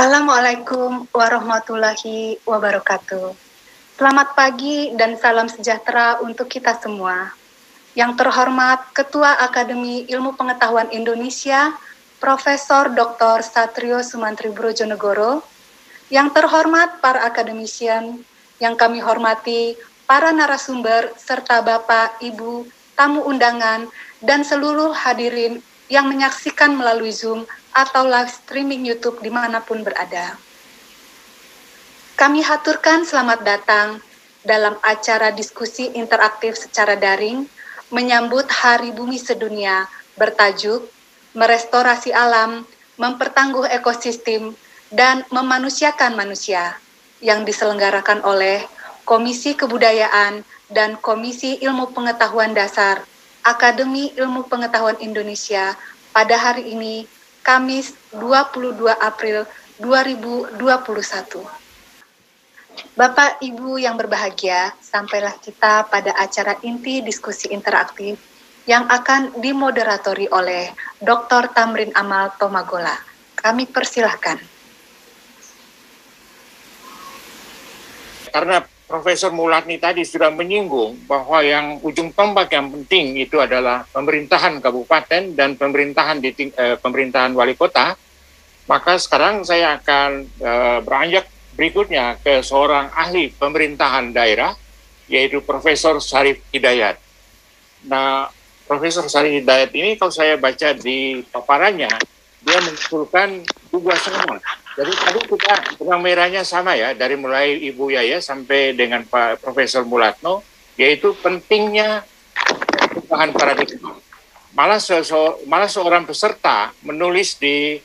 Assalamualaikum warahmatullahi wabarakatuh. Selamat pagi dan salam sejahtera untuk kita semua. Yang terhormat Ketua Akademi Ilmu Pengetahuan Indonesia, Profesor Dr. Satrio Sumantri Brojonegoro. Yang terhormat para akademisian, yang kami hormati para narasumber serta Bapak, Ibu, tamu undangan, dan seluruh hadirin yang menyaksikan melalui Zoom atau live streaming YouTube dimanapun berada. Kami haturkan selamat datang dalam acara diskusi interaktif secara daring menyambut Hari Bumi Sedunia bertajuk Merestorasi Alam, Mempertangguh Ekosistem, dan Memanusiakan Manusia yang diselenggarakan oleh Komisi Kebudayaan dan Komisi Ilmu Pengetahuan Dasar Akademi Ilmu Pengetahuan Indonesia pada hari ini, Kamis 22 April 2021. Bapak, Ibu yang berbahagia, sampailah kita pada acara inti diskusi interaktif yang akan dimoderatori oleh Dr. Tamrin Amal Tomagola. Kami persilahkan. Karena Profesor Mulatni tadi sudah menyinggung bahwa yang ujung tombak yang penting itu adalah pemerintahan kabupaten dan pemerintahan pemerintahan wali kota, maka sekarang saya akan beranjak berikutnya ke seorang ahli pemerintahan daerah, yaitu Profesor Syarif Hidayat. Nah, Profesor Syarif Hidayat ini kalau saya baca di paparannya, dia mengusulkan juga sama. Jadi tadi kita benang merahnya sama ya, dari mulai Ibu Yaya sampai dengan Pak Profesor Mulatno, yaitu pentingnya perubahan paradigma. Malah seorang peserta menulis di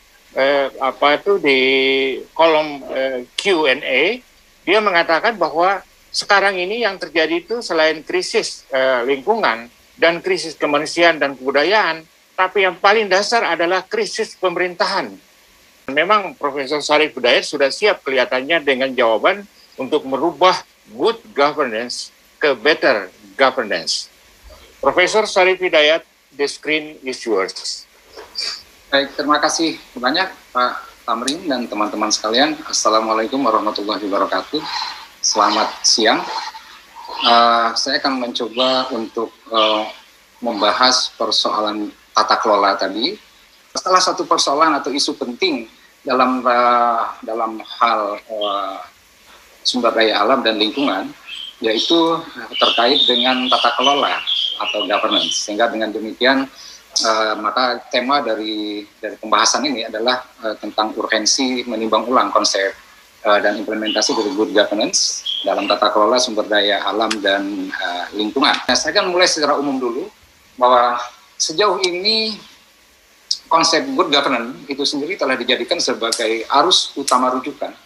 di kolom Q&A, dia mengatakan bahwa sekarang ini yang terjadi itu selain krisis lingkungan dan krisis kemanusiaan dan kebudayaan, tapi yang paling dasar adalah krisis pemerintahan. Memang Profesor Syarif Hidayat sudah siap kelihatannya dengan jawaban untuk merubah good governance ke better governance. Profesor Syarif Hidayat, the screen is yours. Baik, terima kasih banyak Pak Tamrin dan teman-teman sekalian. Assalamualaikum warahmatullahi wabarakatuh. Selamat siang. Saya akan mencoba untuk membahas persoalan tata kelola tadi. Salah satu persoalan atau isu penting dalam hal sumber daya alam dan lingkungan, yaitu terkait dengan tata kelola atau governance. Sehingga dengan demikian maka tema dari pembahasan ini adalah tentang urgensi menimbang ulang konsep dan implementasi dari good governance dalam tata kelola sumber daya alam dan lingkungan. Nah, saya akan mulai secara umum dulu bahwa sejauh ini konsep good governance itu sendiri telah dijadikan sebagai arus utama rujukan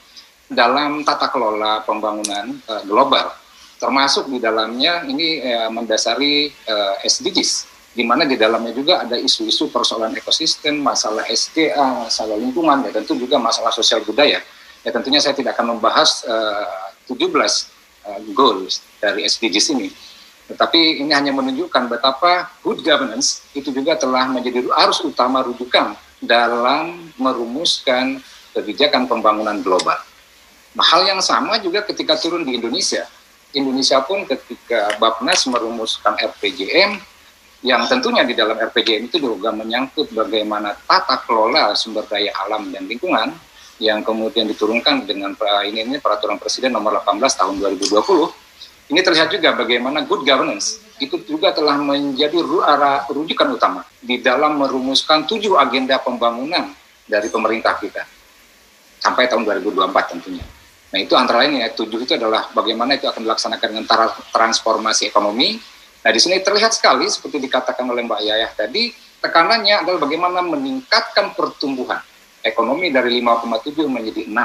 dalam tata kelola pembangunan global, termasuk di dalamnya ini mendasari SDGs, di mana di dalamnya juga ada isu-isu persoalan ekosistem, masalah SDA, masalah lingkungan, dan tentu juga masalah sosial budaya. Ya tentunya saya tidak akan membahas 17 goals dari SDGs ini. Tetapi ini hanya menunjukkan betapa good governance itu juga telah menjadi arus utama rujukan dalam merumuskan kebijakan pembangunan global. Nah, hal yang sama juga ketika turun di Indonesia. Indonesia pun ketika Bapnas merumuskan RPJM, yang tentunya di dalam RPJM itu juga menyangkut bagaimana tata kelola sumber daya alam dan lingkungan, yang kemudian diturunkan dengan ini Peraturan Presiden nomor 18 tahun 2020. Ini terlihat juga bagaimana good governance itu juga telah menjadi rujukan utama di dalam merumuskan 7 agenda pembangunan dari pemerintah kita sampai tahun 2024 tentunya. Nah itu antara lain ayat 7 itu adalah bagaimana itu akan dilaksanakan dengan transformasi ekonomi. Nah di sini terlihat sekali seperti dikatakan oleh Mbak Yayah tadi, tekanannya adalah bagaimana meningkatkan pertumbuhan ekonomi dari 5,7 menjadi 6.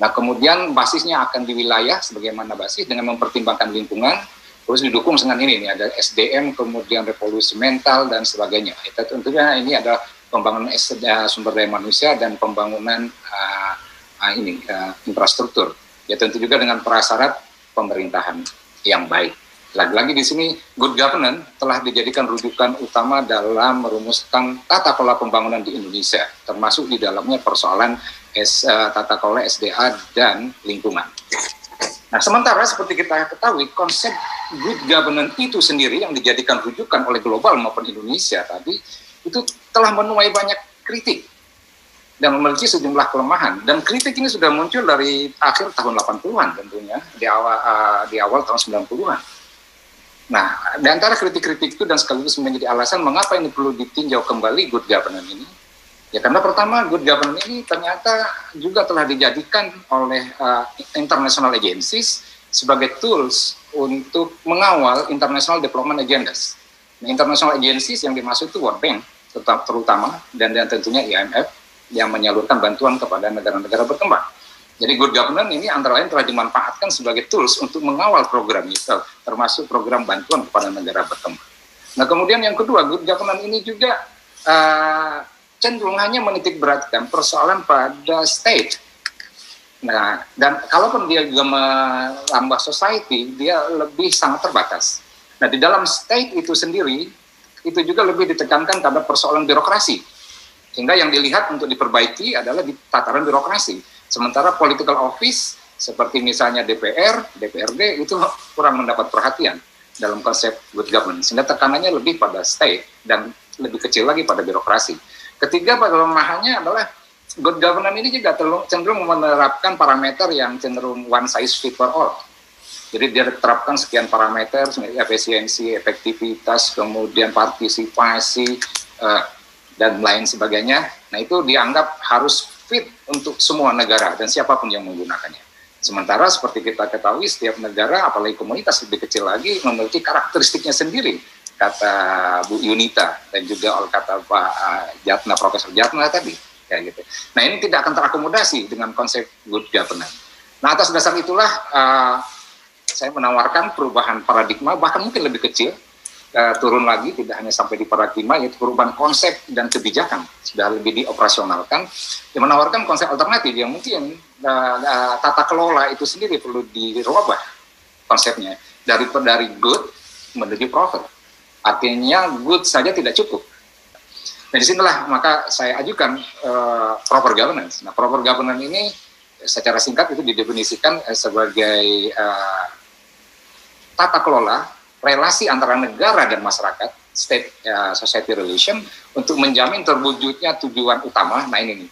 Nah kemudian basisnya akan di wilayah sebagaimana basis dengan mempertimbangkan lingkungan, terus didukung dengan ini ada SDM, kemudian revolusi mental dan sebagainya. Itu tentunya ini adalah pembangunan sumber daya manusia dan pembangunan infrastruktur. Ya tentu juga dengan prasyarat pemerintahan yang baik. Lagi-lagi di sini good governance telah dijadikan rujukan utama dalam merumuskan tata kelola pembangunan di Indonesia, termasuk di dalamnya persoalan tata kelola SDA dan lingkungan. Nah, sementara seperti kita ketahui, konsep good governance itu sendiri yang dijadikan rujukan oleh global maupun Indonesia tadi, itu telah menuai banyak kritik dan memiliki sejumlah kelemahan. Dan kritik ini sudah muncul dari akhir tahun 80-an tentunya, di awal tahun 90-an. Nah, di antara kritik-kritik itu dan sekaligus menjadi alasan mengapa ini perlu ditinjau kembali good governance ini. Ya karena pertama, good governance ini ternyata juga telah dijadikan oleh international agencies sebagai tools untuk mengawal international development agendas. Nah, international agencies yang dimaksud itu World Bank terutama dan tentunya IMF yang menyalurkan bantuan kepada negara-negara berkembang. Jadi good governance ini antara lain telah dimanfaatkan sebagai tools untuk mengawal program itu, termasuk program bantuan kepada negara berkembang. Nah kemudian yang kedua, good governance ini juga cenderung hanya menitik beratkan persoalan pada state. Nah, dan kalaupun dia juga menambah society, dia lebih sangat terbatas. Nah, di dalam state itu sendiri, itu juga lebih ditekankan pada persoalan birokrasi. Sehingga yang dilihat untuk diperbaiki adalah di tataran birokrasi. Sementara political office, seperti misalnya DPR, DPRD, itu kurang mendapat perhatian dalam konsep good governance. Sehingga tekanannya lebih pada state dan lebih kecil lagi pada birokrasi. Ketiga, kelemahannya adalah good governance ini juga cenderung menerapkan parameter yang cenderung one size fit for all. Jadi dia terapkan sekian parameter, efisiensi, efektivitas, kemudian partisipasi, dan lain sebagainya. Nah itu dianggap harus fit untuk semua negara dan siapapun yang menggunakannya. Sementara seperti kita ketahui, setiap negara, apalagi komunitas lebih kecil lagi, memiliki karakteristiknya sendiri. Kata Bu Yunita dan juga oleh kata Pak Jatna, Profesor Jatna tadi, kayak gitu. Nah ini tidak akan terakomodasi dengan konsep good governance. Nah atas dasar itulah saya menawarkan perubahan paradigma, bahkan mungkin lebih kecil, turun lagi, tidak hanya sampai di paradigma, yaitu perubahan konsep dan kebijakan sudah lebih dioperasionalkan, yang menawarkan konsep alternatif yang mungkin tata kelola itu sendiri perlu dirubah konsepnya dari good menuju profit. Artinya good saja tidak cukup. Nah disinilah maka saya ajukan proper governance. Nah proper governance ini secara singkat itu didefinisikan sebagai tata kelola relasi antara negara dan masyarakat, state society relation, untuk menjamin terwujudnya tujuan utama. Nah ini nih,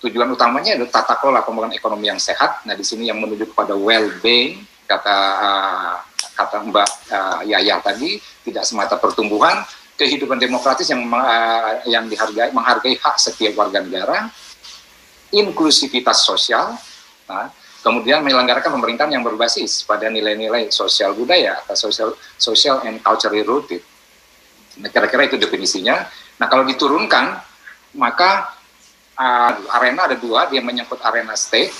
tujuan utamanya adalah tata kelola pembangunan ekonomi yang sehat. Nah di sini yang menuju kepada well-being, kata Mbak Yaya tadi, tidak semata pertumbuhan, kehidupan demokratis yang menghargai hak setiap warga negara, inklusivitas sosial, kemudian menyelenggarakan pemerintahan yang berbasis pada nilai-nilai sosial budaya atau social and culturally rooted. Nah, kira-kira itu definisinya. Nah, kalau diturunkan, maka arena ada dua, dia menyangkut arena state,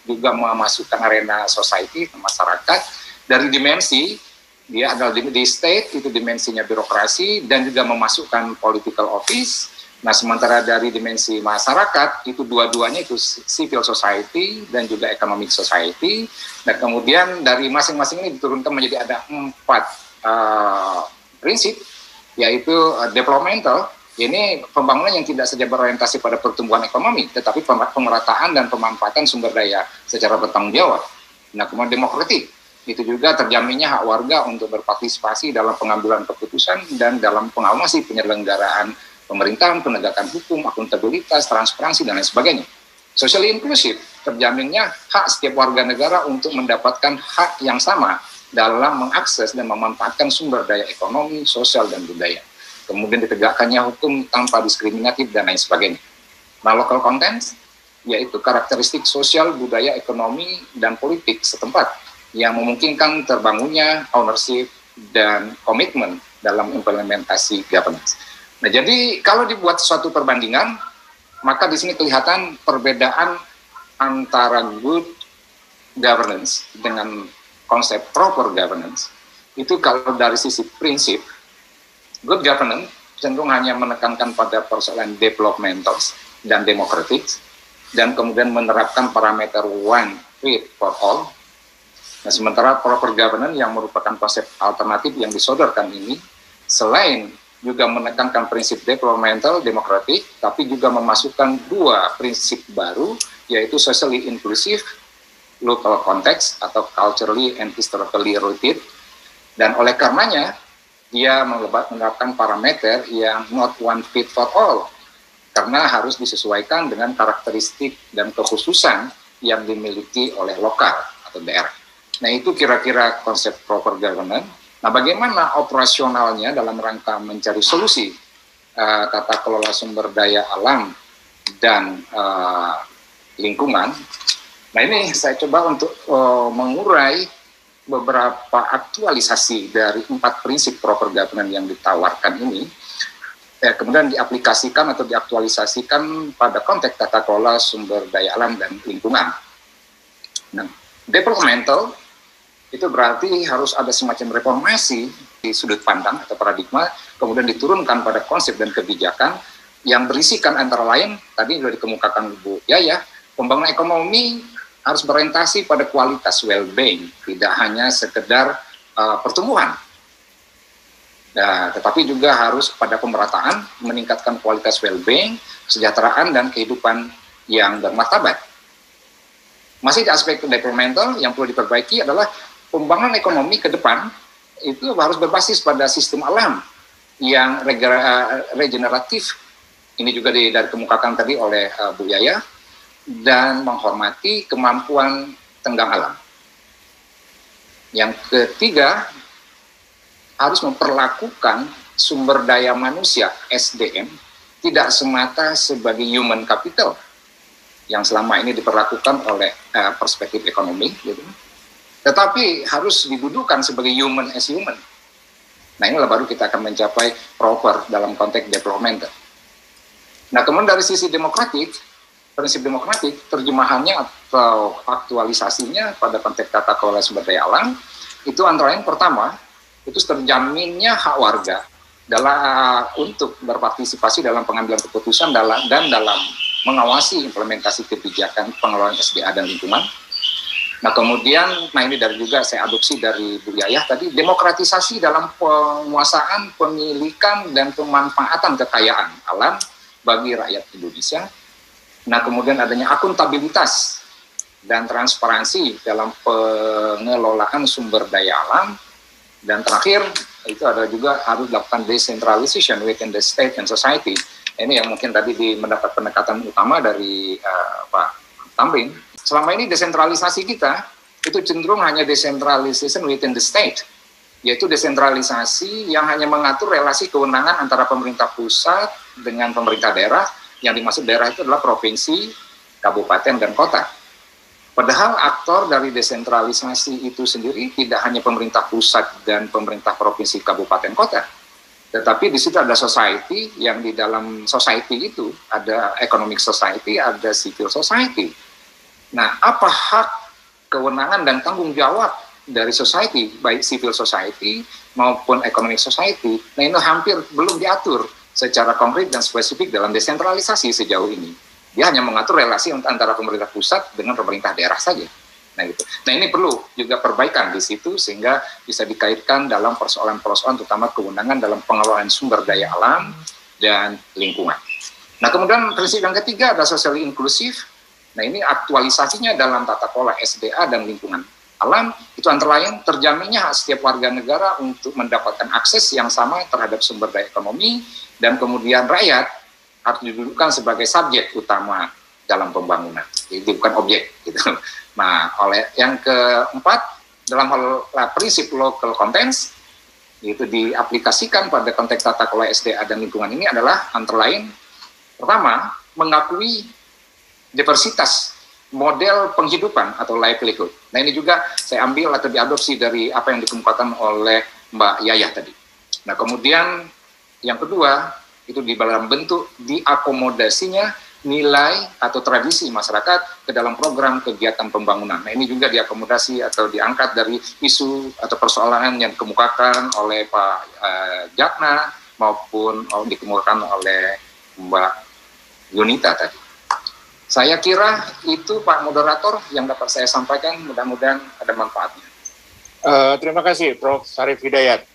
juga memasukkan arena society, masyarakat. Dari dimensi, dia adalah di state, itu dimensinya birokrasi, dan juga memasukkan political office. Nah, sementara dari dimensi masyarakat, itu dua-duanya itu civil society dan juga economic society. Dan kemudian dari masing-masing ini diturunkan menjadi ada 4 prinsip, yaitu developmental. Ini pembangunan yang tidak saja berorientasi pada pertumbuhan ekonomi, tetapi pemerataan dan pemanfaatan sumber daya secara bertanggung jawab. Nah, kemudian demokratik. Itu juga terjaminnya hak warga untuk berpartisipasi dalam pengambilan keputusan dan dalam pengawasi penyelenggaraan pemerintahan, penegakan hukum, akuntabilitas, transparansi, dan lain sebagainya. Socially inclusive, terjaminnya hak setiap warga negara untuk mendapatkan hak yang sama dalam mengakses dan memanfaatkan sumber daya ekonomi, sosial, dan budaya. Kemudian ditegakkannya hukum tanpa diskriminatif, dan lain sebagainya. Nah, local content, yaitu karakteristik sosial, budaya, ekonomi, dan politik setempat yang memungkinkan terbangunnya ownership dan komitmen dalam implementasi governance. Nah, jadi kalau dibuat suatu perbandingan, maka di sini kelihatan perbedaan antara good governance dengan konsep proper governance. Itu kalau dari sisi prinsip, good governance cenderung hanya menekankan pada persoalan developmental dan demokratik, dan kemudian menerapkan parameter one fit for all. Nah, sementara proper governance yang merupakan konsep alternatif yang disodorkan ini, selain juga menekankan prinsip developmental demokratik, tapi juga memasukkan dua prinsip baru, yaitu socially inclusive, local context atau culturally and historically rooted, dan oleh karenanya dia menerapkan parameter yang not one fit for all, karena harus disesuaikan dengan karakteristik dan kekhususan yang dimiliki oleh lokal atau daerah. Nah, itu kira-kira konsep proper governance. Nah, bagaimana operasionalnya dalam rangka mencari solusi tata kelola sumber daya alam dan lingkungan. Nah, ini saya coba untuk mengurai beberapa aktualisasi dari 4 prinsip proper governance yang ditawarkan ini, kemudian diaplikasikan atau diaktualisasikan pada konteks tata kelola sumber daya alam dan lingkungan. Nah, developmental itu berarti harus ada semacam reformasi di sudut pandang atau paradigma, kemudian diturunkan pada konsep dan kebijakan yang berisikan antara lain, tadi sudah dikemukakan Bu Yaya, pembangunan ekonomi harus berorientasi pada kualitas well-being, tidak hanya sekedar pertumbuhan. Nah, tetapi juga harus pada pemerataan, meningkatkan kualitas well-being, kesejahteraan, dan kehidupan yang bermartabat. Masih di aspek developmental yang perlu diperbaiki adalah pembangunan ekonomi ke depan itu harus berbasis pada sistem alam yang regeneratif. Ini juga dikemukakan tadi oleh Bu Yaya, dan menghormati kemampuan tenggang alam. Yang ketiga, harus memperlakukan sumber daya manusia SDM tidak semata sebagai human capital yang selama ini diperlakukan oleh perspektif ekonomi, gitu. Tetapi harus didudukan sebagai human as human. Nah, inilah baru kita akan mencapai proper dalam konteks development. Nah, kemudian dari sisi demokratik, prinsip demokratik, terjemahannya atau aktualisasinya pada konteks tata kelola sumber daya alam, itu antara lain pertama, itu terjaminnya hak warga untuk berpartisipasi dalam pengambilan keputusan dan dalam mengawasi implementasi kebijakan pengelolaan SDA dan lingkungan. Nah, kemudian, ini juga saya adopsi dari Bu Yayah tadi, demokratisasi dalam penguasaan, pemilikan, dan pemanfaatan kekayaan alam bagi rakyat Indonesia. Nah, kemudian adanya akuntabilitas dan transparansi dalam pengelolaan sumber daya alam. Dan terakhir, itu ada juga harus dilakukan decentralization within the state and society. Ini yang mungkin tadi mendapat pendekatan utama dari Pak Tamrin. Selama ini desentralisasi kita, itu cenderung hanya decentralization within the state, yaitu desentralisasi yang hanya mengatur relasi kewenangan antara pemerintah pusat dengan pemerintah daerah. Yang dimaksud daerah itu adalah provinsi, kabupaten, dan kota. Padahal aktor dari desentralisasi itu sendiri tidak hanya pemerintah pusat dan pemerintah provinsi, kabupaten, kota. Tetapi di situ ada society, yang di dalam society itu ada economic society, ada civil society. Nah, apa hak, kewenangan, dan tanggung jawab dari society, baik civil society maupun economic society, nah ini hampir belum diatur secara konkret dan spesifik dalam desentralisasi sejauh ini. Dia hanya mengatur relasi antara pemerintah pusat dengan pemerintah daerah saja. Nah, gitu. Nah, ini perlu juga perbaikan di situ sehingga bisa dikaitkan dalam persoalan-persoalan terutama kewenangan dalam pengelolaan sumber daya alam dan lingkungan. Nah, kemudian prinsip yang ketiga adalah socially inclusive. Nah, ini aktualisasinya dalam tata kelola SDA dan lingkungan alam, itu antara lain terjaminnya hak setiap warga negara untuk mendapatkan akses yang sama terhadap sumber daya ekonomi, dan kemudian rakyat harus didudukkan sebagai subjek utama dalam pembangunan, jadi bukan objek, gitu. Nah, oleh yang keempat, dalam hal prinsip local contents, itu diaplikasikan pada konteks tata kelola SDA dan lingkungan ini adalah antara lain, pertama, mengakui diversitas model penghidupan atau livelihood. Nah, ini juga saya ambil atau diadopsi dari apa yang dikemukakan oleh Mbak Yayah tadi. Nah, kemudian yang kedua, itu di dalam bentuk diakomodasinya nilai atau tradisi masyarakat ke dalam program kegiatan pembangunan. Nah, ini juga diakomodasi atau diangkat dari isu atau persoalan yang dikemukakan oleh Pak Jatna maupun dikemukakan oleh Mbak Yunita tadi. Saya kira itu Pak Moderator yang dapat saya sampaikan, mudah-mudahan ada manfaatnya. Terima kasih Prof. Syarif Hidayat.